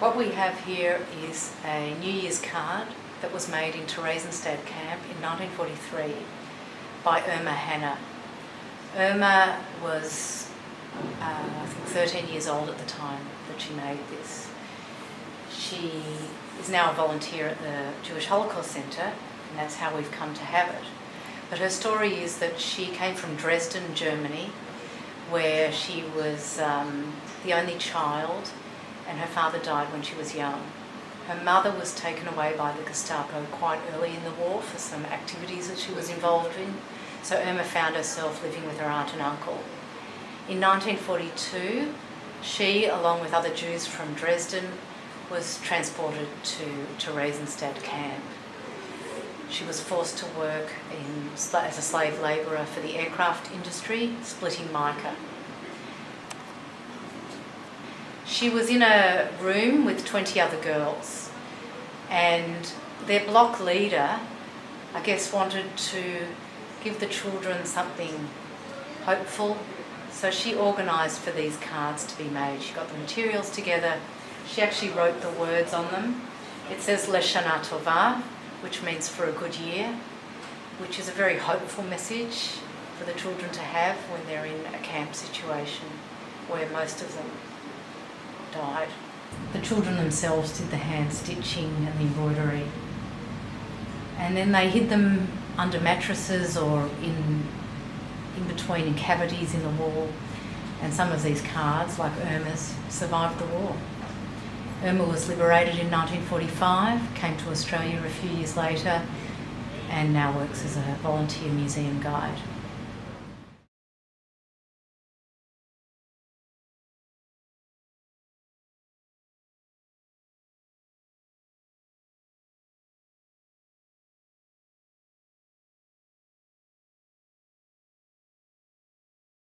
What we have here is a New Year's card that was made in Theresienstadt camp in 1943 by Irma Hanner. Irma was, I think, 13 years old at the time that she made this. She is now a volunteer at the Jewish Holocaust Centre, and that's how we've come to have it. But her story is that she came from Dresden, Germany, where she was the only child, and her father died when she was young. Her mother was taken away by the Gestapo quite early in the war for some activities that she was involved in, so Irma found herself living with her aunt and uncle. In 1942, she, along with other Jews from Dresden, was transported to Theresienstadt camp. She was forced to work as a slave labourer for the aircraft industry, splitting mica. She was in a room with 20 other girls, and their block leader, I guess, wanted to give the children something hopeful, so she organised for these cards to be made. She got the materials together, she actually wrote the words on them. It says L'Shana Tova, which means for a good year, which is a very hopeful message for the children to have when they're in a camp situation where most of them died. The children themselves did the hand stitching and the embroidery, and then they hid them under mattresses or in between cavities in the wall, and some of these cards, like Irma's, survived the war. Irma was liberated in 1945, came to Australia a few years later, and now works as a volunteer museum guide.